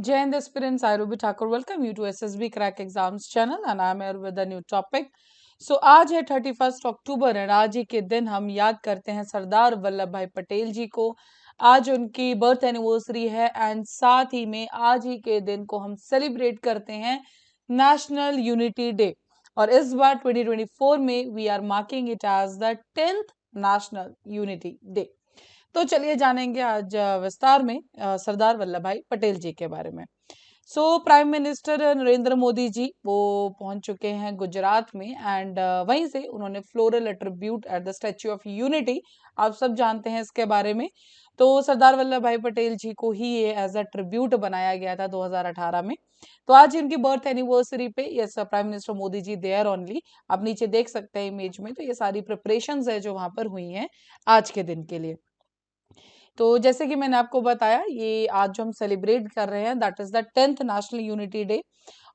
Jai Hind aspirants, I Ruby Thakur welcome you to SSB Crack Exams channel and I am here with a new topic. So आज है 31 अक्टूबर और आज ही के दिन हम याद करते हैं सरदार वल्लभ भाई पटेल जी को। आज उनकी बर्थ एनिवर्सरी है एंड साथ ही में आज ही के दिन को हम सेलिब्रेट करते हैं नेशनल यूनिटी डे और इस बार 2024 में we are marking it as the 10th national unity day. तो चलिए जानेंगे आज विस्तार में सरदार वल्लभ भाई पटेल जी के बारे में। प्राइम मिनिस्टर नरेंद्र मोदी जी वो पहुंच चुके हैं गुजरात में एंड वहीं से उन्होंने floral tribute at the statue of unity, आप सब जानते हैं इसके बारे में। तो सरदार वल्लभ भाई पटेल जी को ही ये एज अ ट्रिब्यूट बनाया गया था 2018 में। तो आज इनकी बर्थ एनिवर्सरी पे yes prime minister Modi ji there only, आप नीचे देख सकते हैं इमेज में। तो ये सारी प्रिपरेशंस है जो वहां पर हुई हैं आज के दिन के लिए। तो जैसे कि मैंने आपको बताया ये आज जो हम सेलिब्रेट कर रहे हैं that is the 10th national unity day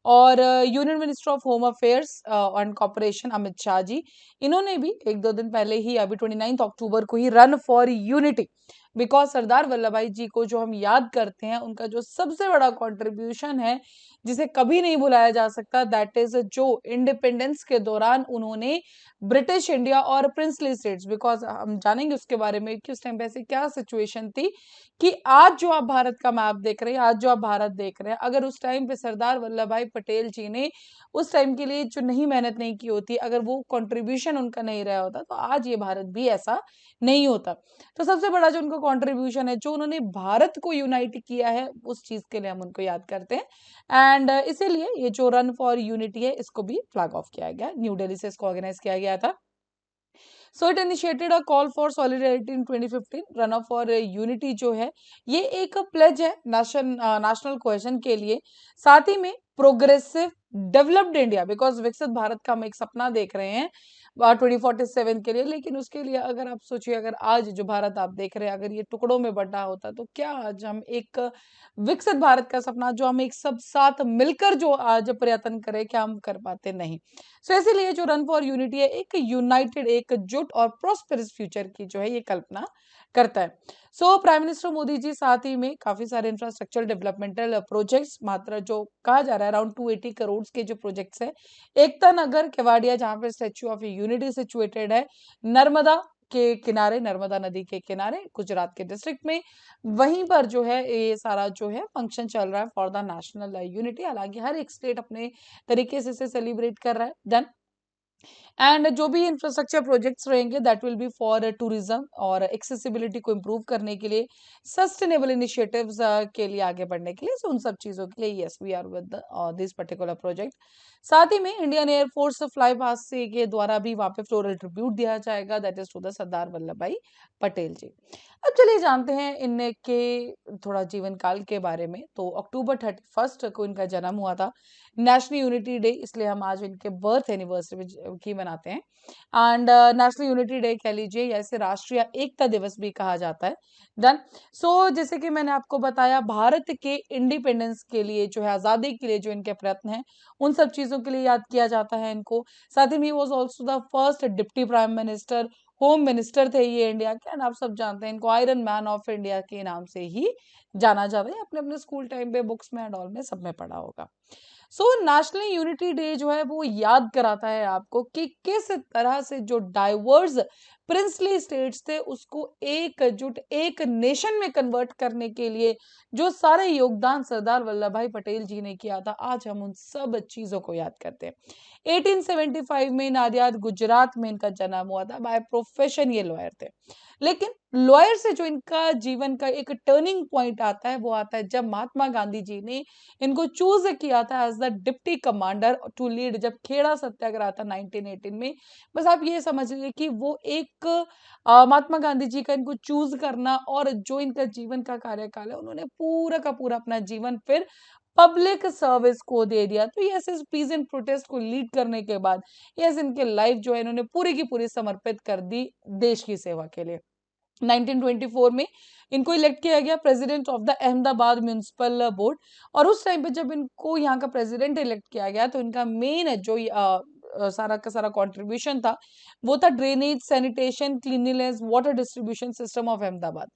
और union minister of home affairs and corporation Amit Shah ji, इन्होंने भी एक दो दिन पहले ही अभी 29 अक्टूबर को ही run for unity, because Sardar Vallabh भाई जी को जो हम याद करते हैं उनका जो सबसे बड़ा कंट्रीब्यूशन है जिसे कभी नहीं भुलाया जा सकता दैट इज जो इंडिपेंडेंस के दौरान उन्होंने ब्रिटिश इंडिया और प्रिंसली स्टेट्स, बिकॉज हम जानेंगे उसके बारे में कि उस टाइम पे ऐसी क्या सिचुएशन थी कि आज जो आप भारत का मैप देख रहे हैं, आज जो आप भारत देख रहे हैं, अगर उस टाइम पे सरदार वल्लभ भाई पटेल जी ने उस टाइम के लिए जो नहीं मेहनत नहीं की होती, अगर वो कंट्रीब्यूशन उनका नहीं रहा होता तो आज ये भारत भी ऐसा नहीं होता। तो सबसे बड़ा जो उनका कंट्रीब्यूशन है, जो उन्होंने भारत को यूनाइट किया है, उस चीज के लिए हम उनको याद करते हैं एंड इसीलिए ये जो रन फॉर यूनिटी है इसको भी फ्लैग ऑफ किया गया, न्यू दिल्ली से इसको ऑर्गेनाइज किया गया था। So it initiated a call for solidarity in 2015। Run up for unity जो है ये एक प्लेज है नेशनल कोहेजन के लिए, साथ ही में प्रोग्रेसिव डेवलप्ड इंडिया, बिकॉज विकसित भारत का हम एक सपना देख रहे हैं 2047 के लिए। लेकिन उसके लिए अगर आप सोचिए, अगर आज जो भारत आप देख रहे हैं अगर ये टुकड़ों में बंटा होता तो क्या आज हम एक विकसित भारत का सपना जो हम एक सब साथ मिलकर जो आज प्रयत्न करें क्या हम कर पाते? नहीं। सो इसीलिए जो रन फॉर यूनिटी है एक यूनाइटेड, एकजुट और प्रोस्पेरस फ्यूचर की जो है ये कल्पना करता है। प्राइम मिनिस्टर मोदी जी साथ ही में काफी सारे इंफ्रास्ट्रक्चर डेवलपमेंटल प्रोजेक्ट्स, मात्र जो कहा जा रहा है अराउंड 280 करोड़ के जो प्रोजेक्ट्स है, एकता नगर केवाडिया जहां पे स्टेच्यू ऑफ यूनिटी सिचुएटेड है, नर्मदा के किनारे, नर्मदा नदी के किनारे गुजरात के डिस्ट्रिक्ट में, वहीं पर जो है ये सारा जो है फंक्शन चल रहा है फॉर द नेशनल यूनिटी। हालांकि हर एक स्टेट अपने तरीके से इसे सेलिब्रेट कर रहा है। देन एंड जो भी इंफ्रास्ट्रक्चर प्रोजेक्ट्स रहेंगे that will be for tourism और एक्सेसिबिलिटी को इम्प्रूव करने के लिए, सस्टेनेबल इनिशिएटिव्स के लिए आगे बढ़ने के लिए, उन सब चीजों के लिए yes we are with this particular project. साथ ही में इंडियन एयरफोर्स फ्लाई पास से के द्वारा भी वहां पे फ्लोरल ट्रिब्यूट दिया जाएगा that is to the Sardar Vallabh भाई पटेल जी। अब चलिए जानते हैं इनके थोड़ा जीवन काल के बारे में। तो अक्टूबर 31 को इनका जन्म हुआ था, नेशनल यूनिटी डे इसलिए हम आज इनके बर्थ एनिवर्सरी की मनाते हैं एंड नेशनल यूनिटी डे कह लीजिए या इसे राष्ट्रीय एकता दिवस भी कहा जाता है। डन। जैसे कि मैंने आपको बताया भारत के इंडिपेंडेंस के लिए जो है, आजादी के लिए जो इनके प्रयत्न हैं, उन सब चीजों के लिए याद किया जाता है इनको। साथ ही में was also the first deputy prime minister, home minister थे ये इंडिया के एंड आप सब जानते हैं इनको आयरन मैन ऑफ इंडिया के नाम से ही जाना जाता है। अपने अपने स्कूल टाइम पे बुक्स में एंड ऑल में सब में पढ़ा होगा। नेशनल यूनिटी डे जो है वो याद कराता है आपको कि किस तरह से जो डाइवर्स प्रिंसली स्टेट्स थे उसको एकजुट एक नेशन में कन्वर्ट करने के लिए जो सारे योगदान सरदार वल्लभ भाई पटेल जी ने किया था, आज हम उन सब चीजों को याद करते हैं। 1875 में नादियाद गुजरात में इनका जन्म हुआ था। बाय प्रोफेशन ये लॉयर थे, लेकिन लॉयर से जो इनका जीवन का एक टर्निंग पॉइंट आता है वो आता है जब महात्मा गांधी जी ने इनको चूज किया था as the deputy commander to lead, जब खेड़ा सत्याग्रह था 1918 में। बस आप ये समझ लीजिए कि वो एक महात्मा गांधी जी का इनको चूज करना और जो इनका जीवन का कार्यकाल है उन्होंने पूरा का पूरा अपना जीवन फिर पब्लिक सर्विस को दे दिया। तो यस इस पीस एंड प्रोटेस्ट को लीड करने के बाद यस इनके लाइफ जो है इन्होंने पूरी की पूरी समर्पित कर दी देश की सेवा के लिए। 1924 में इनको इलेक्ट किया गया president of the Ahmedabad municipal board और उस टाइम पे जब इनको यहाँ का प्रेसिडेंट इलेक्ट किया गया तो इनका मेन जो सारा का सारा कंट्रीब्यूशन था वो था drainage, sanitation, cleanliness, water distribution system of Ahmedabad.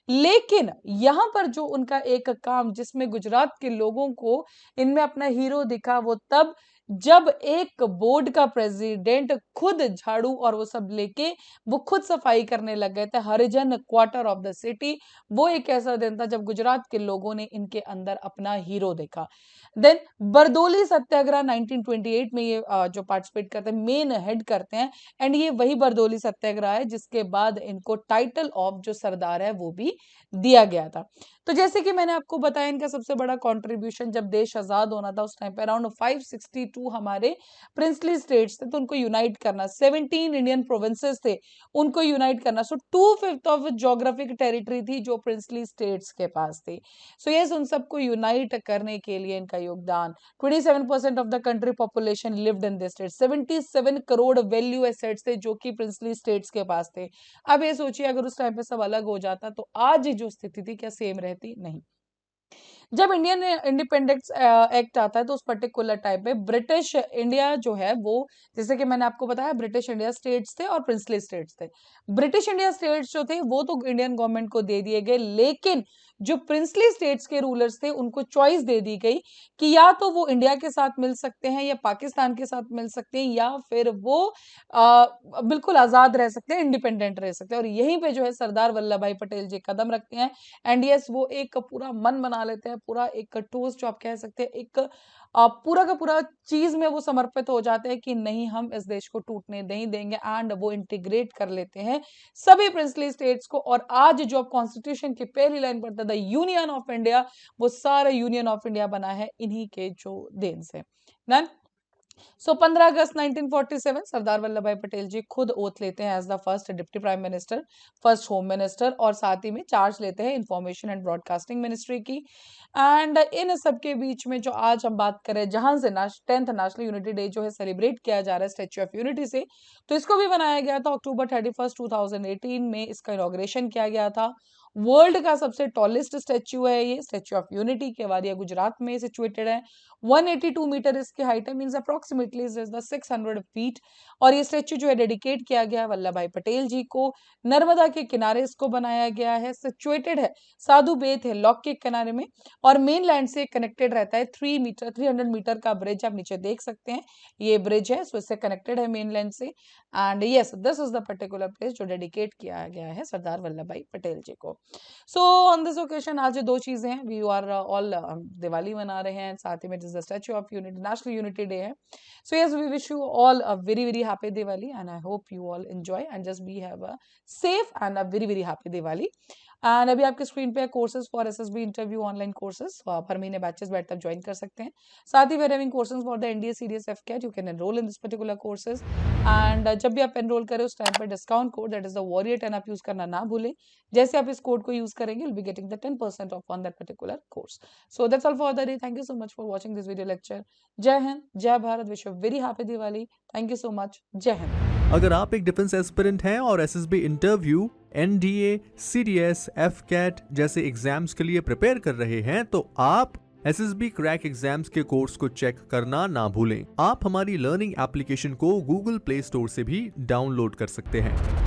लेकिन यहाँ पर जो उनका एक काम जिसमें गुजरात के लोगों को इनमें अपना हीरो दिखा वो तब जब एक बोर्ड का प्रेसिडेंट खुद झाड़ू और वो सब लेके वो खुद सफाई करने लग गए थे हरिजन क्वार्टर ऑफ द सिटी। वो एक ऐसा दिन था जब गुजरात के लोगों ने इनके अंदर अपना हीरो देखा। देन बरदोली सत्याग्रह 1928 में ये जो पार्टिसिपेट करते हैं मेन हेड करते हैं एंड ये वही बरदोली सत्याग्रह है जिसके बाद इनको टाइटल ऑफ जो सरदार है वो भी दिया गया था। तो जैसे कि मैंने आपको बताया इनका सबसे बड़ा कंट्रीब्यूशन जब देश आजाद होना था उस टाइम पे अराउंड 562 हमारे प्रिंसली स्टेट्स थे तो उनको यूनाइट करना, 17 इंडियन प्रोविंसेस थे उनको यूनाइट करना। सो 2/5 ऑफ ज्योग्राफिक टेरिटरी थी जो प्रिंसली स्टेट्स के पास थी। सो यस उन सबको यूनाइट करने के लिए इनका योगदान। 27% of the country population lived in this state, 77 crore value assets थे जो कि प्रिंसली स्टेट्स के पास थे। अब ये सोचिए अगर उस टाइम पे सब अलग हो जाता तो आज जो स्थिति थी क्या सेम रहती? नहीं। जब इंडियन इंडिपेंडेंस एक्ट आता है तो उस पर्टिकुलर टाइम पे ब्रिटिश इंडिया जो है वो जैसे कि मैंने आपको बताया ब्रिटिश इंडिया स्टेट्स थे और प्रिंसली स्टेट्स थे। ब्रिटिश इंडिया स्टेट्स जो थे वो तो इंडियन गवर्नमेंट को दे दिए गए लेकिन जो प्रिंसली स्टेट्स के रूलर्स थे उनको चॉइस दे दी गई कि या तो वो इंडिया के साथ मिल सकते हैं या पाकिस्तान के साथ मिल सकते हैं या फिर वो बिल्कुल आजाद रह सकते हैं, इंडिपेंडेंट रह सकते हैं। और यहीं पे जो है सरदार वल्लभ भाई पटेल जी कदम रखते हैं एंड यस वो एक पूरा मन बना लेते हैं, पूरा एक ठोस जो आप कह सकते हैं एक पूरा का पूरा चीज में वो समर्पित हो जाते हैं कि नहीं हम इस देश को टूटने नहीं देंगे एंड वो इंटीग्रेट कर लेते हैं सभी प्रिंसली स्टेट्स को। और आज जो आप कॉन्स्टिट्यूशन की पहली लाइन पढ़ते द यूनियन ऑफ इंडिया वो सारा यूनियन ऑफ इंडिया बना है इन्हीं के जो देन से। डन। सो 15 अगस्त 1947 सरदार वल्लभ भाई पटेल जी खुद ओथ लेते हैं as the first deputy prime minister, first home minister और साथ ही में चार्ज लेते हैं इंफॉर्मेशन एंड ब्रॉडकास्टिंग मिनिस्ट्री की। एंड इन सबके बीच में जो आज हम बात करें जहां से 10th नेशनल यूनिटी डे जो है सेलिब्रेट किया जा रहा है स्टेच्यू ऑफ यूनिटी से, तो इसको भी बनाया गया था अक्टूबर 31 2018 में इसका इनॉग्रेशन किया गया था। वर्ल्ड का सबसे टॉलेस्ट स्टेच्यू है ये स्टेच्यू ऑफ यूनिटी केवादिया गुजरात में सिचुएटेड है। 182 मीटर इसकी हाइट है means approximately is the 600 feet. और ये स्टेच्यू जो है डेडिकेट किया गया है वल्लभ भाई पटेल जी को। नर्मदा के किनारे इसको बनाया गया है, सिचुएटेड है साधु बेत है लॉक के किनारे में और मेन लैंड से कनेक्टेड रहता है 300 मीटर का ब्रिज आप नीचे देख सकते हैं ये ब्रिज है सो इससे कनेक्टेड है मेन लैंड से। And yes this is the particular place जो डेडिकेट किया गया है सरदार वल्लभ भाई पटेल जी को। सो ऑन दिस ओकेजन आज दो चीजें हैं, वी आर ऑल दिवाली मना रहे हैं साथ ही में the statue of unity national unity day है। So yes we wish you all a very very happy Diwali and I hope you all enjoy and just be have a safe and a very very happy Diwali. And अभी आपके screen पे courses for SSB interview online courses हर महीने batches बैठ तक join कर सकते हैं। साथ ही we're having courses for the NDA CDS एफकेट you can enrol in this particular courses and जब भी आप एनरोल करें उस टाइम पर discount code that is the warrior 10 आप यूज करना ना भूलें। जैसे आप इस कोड को यूज करेंगे you'll be getting the 10% off on that particular course. So that's all for the day. Thank you so much for watching this video lecture. जय हिंद, जय Bharat, wish you a very happy Diwali. Thank you so much. जय हिंद। अगर आप एक defence aspirant हैं और SSB interview, NDA, CDS, एफकेट जैसे exams के लिए प्रिपेयर कर रहे हैं तो आप एसएसबी क्रैक एग्जाम्स के कोर्स को चेक करना ना भूलें। आप हमारी लर्निंग एप्लीकेशन को गूगल प्ले स्टोर से भी डाउनलोड कर सकते हैं।